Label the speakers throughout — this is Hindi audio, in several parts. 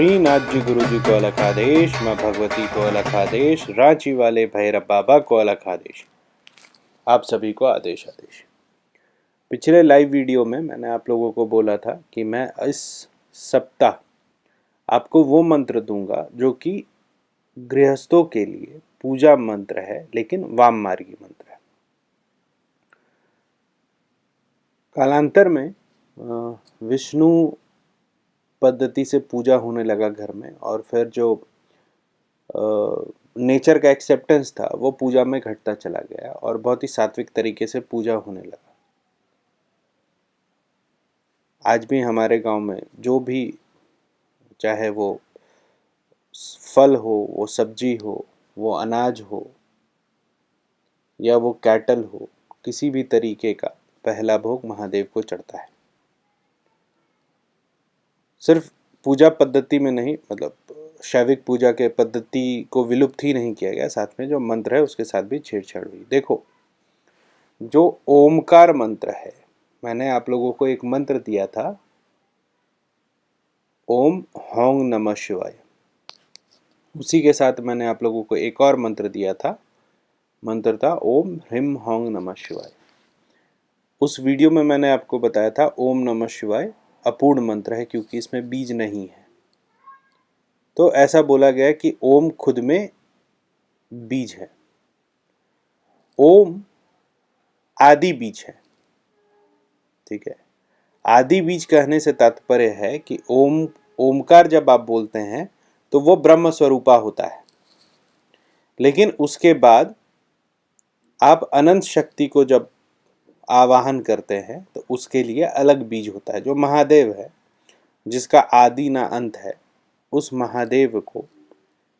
Speaker 1: श्रीनाथ जी गुरु जी को अलग आदेश, माँ भगवती को अलग आदेश, रांची वाले भैरव बाबा को अलग आदेश। आप सभी को आदेश आदेश। पिछले लाइव वीडियो में मैंने आप लोगों को बोला था कि मैं इस सप्ताह आपको वो मंत्र दूंगा जो कि गृहस्थों के लिए पूजा मंत्र है, लेकिन वाम मार्गी मंत्र है। कालांतर में विष्णु पद्धति से पूजा होने लगा घर में, और फिर जो नेचर का एक्सेप्टेंस था वो पूजा में घटता चला गया और बहुत ही सात्विक तरीके से पूजा होने लगा। आज भी हमारे गांव में जो भी, चाहे वो फल हो, वो सब्जी हो, वो अनाज हो या वो कैटल हो, किसी भी तरीके का पहला भोग महादेव को चढ़ता है। सिर्फ पूजा पद्धति में नहीं, मतलब शैविक पूजा के पद्धति को विलुप्त ही नहीं किया गया, साथ में जो मंत्र है उसके साथ भी छेड़छाड़ हुई। देखो, जो ओमकार मंत्र है, मैंने आप लोगों को एक मंत्र दिया था, ओम होंग नमः शिवाय। उसी के साथ मैंने आप लोगों को एक और मंत्र दिया था, मंत्र था ओम ह्रीम होंग नमः शिवाय। उस वीडियो में मैंने आपको बताया था ओम नमः शिवाय अपूर्ण मंत्र है, क्योंकि इसमें बीज नहीं है। तो ऐसा बोला गया कि ओम खुद में बीज है, ओम आदि बीज है। ठीक है, आदि बीज कहने से तात्पर्य है कि ओमकार जब आप बोलते हैं तो वो ब्रह्म स्वरूपा होता है, लेकिन उसके बाद आप अनंत शक्ति को जब आवाहन करते हैं तो उसके लिए अलग बीज होता है, जो महादेव है, जिसका आदि ना अंत है। उस महादेव को,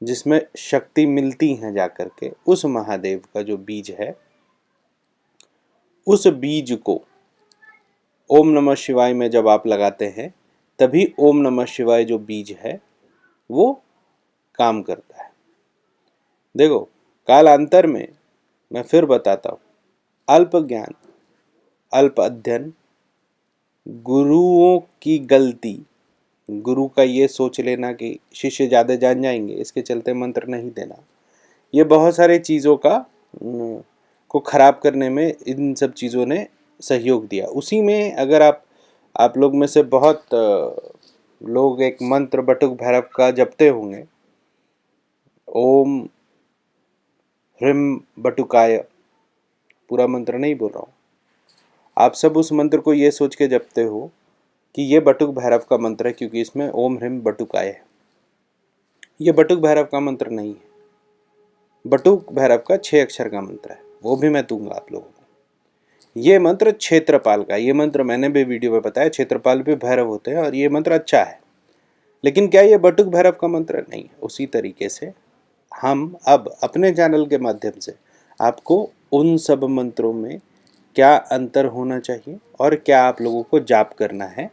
Speaker 1: जिसमें शक्ति मिलती है जाकर के, उस महादेव का जो बीज है, उस बीज को ओम नमः शिवाय में जब आप लगाते हैं तभी ओम नमः शिवाय जो बीज है वो काम करता है। देखो, कालांतर में मैं फिर बताता हूँ, अल्प ज्ञान, अल्प अध्ययन, गुरुओं की गलती, गुरु का ये सोच लेना कि शिष्य ज़्यादा जान जाएंगे, इसके चलते मंत्र नहीं देना, ये बहुत सारे चीज़ों को खराब करने में इन सब चीज़ों ने सहयोग दिया। उसी में अगर आप लोग में से बहुत लोग एक मंत्र बटुक भैरव का जपते होंगे, ओम ह्रीम बटुकाय, पूरा मंत्र नहीं बोल रहा हूँ, आप सब उस मंत्र को ये सोच के जपते हो कि ये बटुक भैरव का मंत्र है, क्योंकि इसमें ओम ह्रीम बटुकाय है। ये बटुक भैरव का मंत्र नहीं है, बटुक भैरव का 6 अक्षर का मंत्र है, वो भी मैं दूंगा आप लोगों को। ये मंत्र क्षेत्रपाल का, ये मंत्र मैंने भी वीडियो में बताया, क्षेत्रपाल भी भैरव होते हैं और ये मंत्र अच्छा है, लेकिन क्या ये बटुक भैरव का मंत्र नहीं है। उसी तरीके से हम अब अपने चैनल के माध्यम से आपको उन सब मंत्रों में क्या अंतर होना चाहिए और क्या आप लोगों को जाप करना है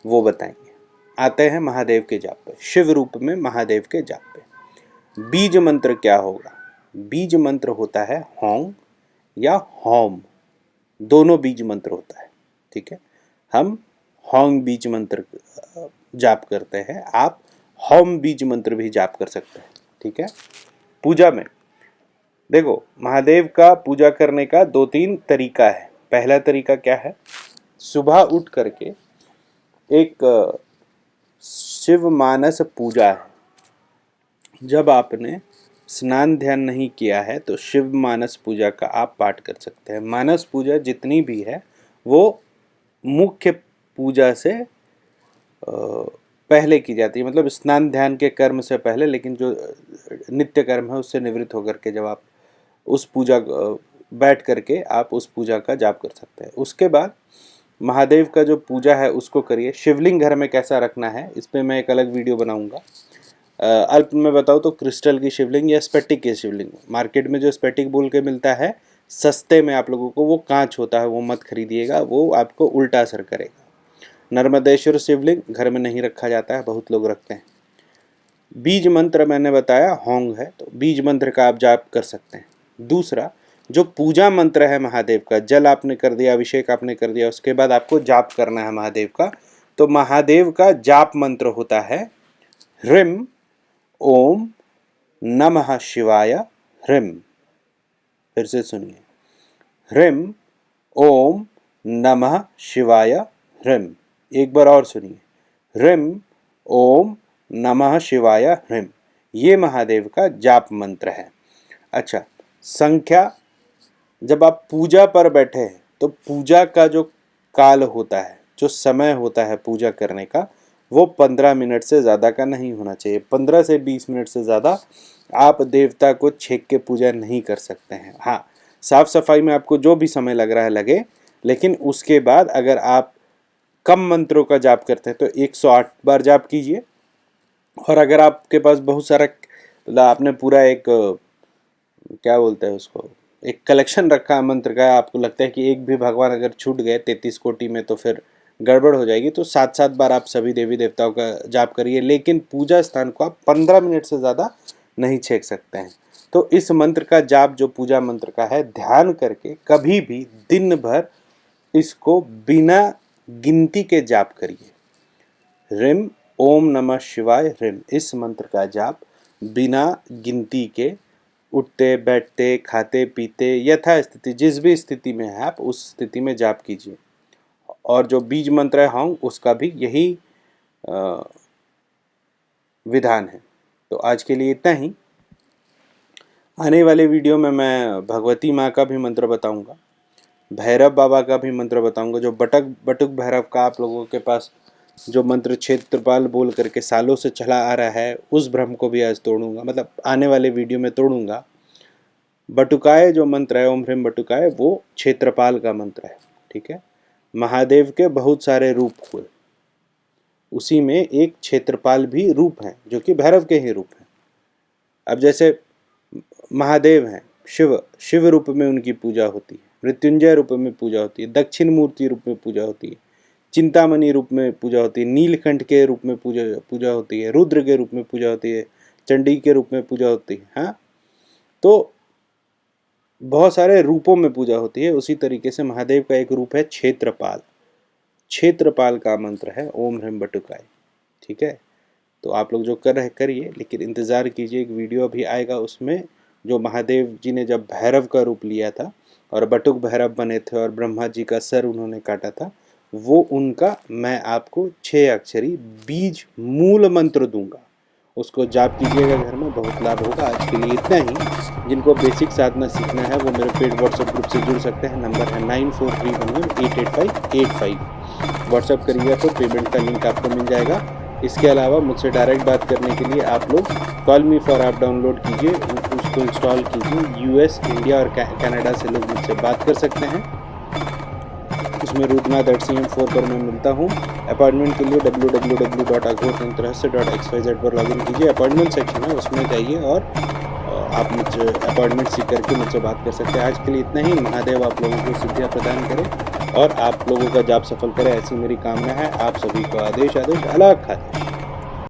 Speaker 1: वो बताएंगे। आते हैं महादेव के जाप पे, शिव रूप में महादेव के जाप पे। बीज मंत्र क्या होगा? बीज मंत्र होता है होंग या होम, दोनों बीज मंत्र होता है। ठीक है, हम होंग बीज मंत्र जाप करते हैं, आप होम बीज मंत्र भी जाप कर सकते हैं। ठीक है, पूजा में देखो, महादेव का पूजा करने का 2-3 तरीका है। पहला तरीका क्या है? सुबह उठ करके एक शिव मानस पूजा है। जब आपने स्नान ध्यान नहीं किया है तो शिव मानस पूजा का आप पाठ कर सकते हैं। मानस पूजा जितनी भी है वो मुख्य पूजा से पहले की जाती है, मतलब स्नान ध्यान के कर्म से पहले, लेकिन जो नित्य कर्म है उससे निवृत्त होकर के जब आप उस पूजा बैठ करके आप उस पूजा का जाप कर सकते हैं। उसके बाद महादेव का जो पूजा है उसको करिए। शिवलिंग घर में कैसा रखना है इस पर मैं एक अलग वीडियो बनाऊंगा। अल्प में बताऊँ तो क्रिस्टल की शिवलिंग या स्फटिक की शिवलिंग, मार्केट में जो स्फटिक बोल के मिलता है सस्ते में आप लोगों को, वो कांच होता है, वो मत खरीदिएगा, वो आपको उल्टा असर करेगा। नर्मदेश्वर शिवलिंग घर में नहीं रखा जाता है, बहुत लोग रखते हैं। बीज मंत्र मैंने बताया होंग है, तो बीज मंत्र का आप जाप कर सकते हैं। दूसरा जो पूजा मंत्र है महादेव का, जल आपने कर दिया, अभिषेक आपने कर दिया, उसके बाद आपको जाप करना है महादेव का, तो महादेव का जाप मंत्र होता है ह्रीं ओम नमः शिवाय ह्रीं। फिर से सुनिए, ह्रीं ओम नमः शिवाय ह्रीं। एक बार और सुनिए, ह्रीं ओम नमः शिवाय ह्रीं। ये महादेव का जाप मंत्र है। अच्छा, संख्या, जब आप पूजा पर बैठे हैं तो पूजा का जो काल होता है, जो समय होता है पूजा करने का, वो 15 मिनट से ज़्यादा का नहीं होना चाहिए। 15 से 20 मिनट से ज़्यादा आप देवता को छेक के पूजा नहीं कर सकते हैं। हाँ, साफ सफाई में आपको जो भी समय लग रहा है लगे, लेकिन उसके बाद अगर आप कम मंत्रों का जाप करते हैं तो 108 बार जाप कीजिए। और अगर आपके पास बहुत सारा, मतलब आपने पूरा एक, क्या बोलते हैं उसको, एक कलेक्शन रखा है मंत्र का, आपको लगता है कि एक भी भगवान अगर छूट गए 33 कोटि में तो फिर गड़बड़ हो जाएगी, तो 7-7 बार आप सभी देवी देवताओं का जाप करिए। लेकिन पूजा स्थान को आप 15 मिनट से ज़्यादा नहीं छेक सकते हैं। तो इस मंत्र का जाप जो पूजा मंत्र का है, ध्यान करके कभी भी दिन भर इसको बिना गिनती के जाप करिए। ह्रीं ओम नमः शिवाय ह्रीं, इस मंत्र का जाप बिना गिनती के, उठते बैठते खाते पीते यथा स्थिति, जिस भी स्थिति में है आप उस स्थिति में जाप कीजिए। और जो बीज मंत्र है होंग, उसका भी यही विधान है। तो आज के लिए इतना ही। आने वाले वीडियो में मैं भगवती माँ का भी मंत्र बताऊंगा, भैरव बाबा का भी मंत्र बताऊंगा। जो बटुक भैरव का आप लोगों के पास जो मंत्र क्षेत्रपाल बोल करके सालों से चला आ रहा है, उस भ्रम को भी आज तोड़ूंगा, मतलब आने वाले वीडियो में तोड़ूंगा। बटुकाय जो मंत्र है, ओम ह्रीं बटुकाय, वो क्षेत्रपाल का मंत्र है। ठीक है, महादेव के बहुत सारे रूप हुए, उसी में एक क्षेत्रपाल भी रूप है जो कि भैरव के ही रूप हैं। अब जैसे महादेव हैं, शिव रूप में उनकी पूजा होती है, मृत्युंजय रूप में पूजा होती है, दक्षिण मूर्ति रूप में पूजा होती है, चिंतामणि रूप में पूजा होती है, नीलकंठ के रूप में पूजा होती है, रुद्र के रूप में पूजा होती है, चंडी के रूप में पूजा होती है। हाँ, तो बहुत सारे रूपों में पूजा होती है। उसी तरीके से महादेव का एक रूप है क्षेत्रपाल। क्षेत्रपाल का मंत्र है ओम ह्रीं बटुकाय। ठीक है, तो आप लोग जो कर रहे करिए, लेकिन इंतज़ार कीजिए, एक वीडियो अभी आएगा, उसमें जो महादेव जी ने जब भैरव का रूप लिया था और बटुक भैरव बने थे और ब्रह्मा जी का सर उन्होंने काटा था, वो उनका मैं आपको 6 अक्षरी बीज मूल मंत्र दूंगा। उसको जाप कीजिएगा घर में, बहुत लाभ होगा। आज के लिए इतना ही। जिनको बेसिक साधना सीखना है वो मेरे पेड व्हाट्सएप ग्रुप से जुड़ सकते हैं। नंबर है 9431188585। व्हाट्सएप करिएगा तो पेमेंट का लिंक आपको मिल जाएगा। इसके अलावा मुझसे डायरेक्ट बात करने के लिए आप लोग call me for app download कीजिए, उसको इंस्टॉल कीजिए। यूएस, इंडिया और कनाडा से लोग मुझसे बात कर सकते हैं। उसमें रुद्रनाथ@cm4 पर मैं मिलता हूँ। अपॉइंटमेंट के लिए www.aghortantrahasya.xyz पर लॉगिन कीजिए। अपॉइंटमेंट सेक्शन है, उसमें जाइए और आप मुझसे अपॉइंटमेंट सीख करके मुझसे बात कर सकते हैं। आज के लिए इतना ही। महादेव आप लोगों को सिद्धियाँ प्रदान करें और आप लोगों का जाप सफल करें, ऐसी मेरी कामना है। आप सभी को आदेश आदेश, अलग आदेश।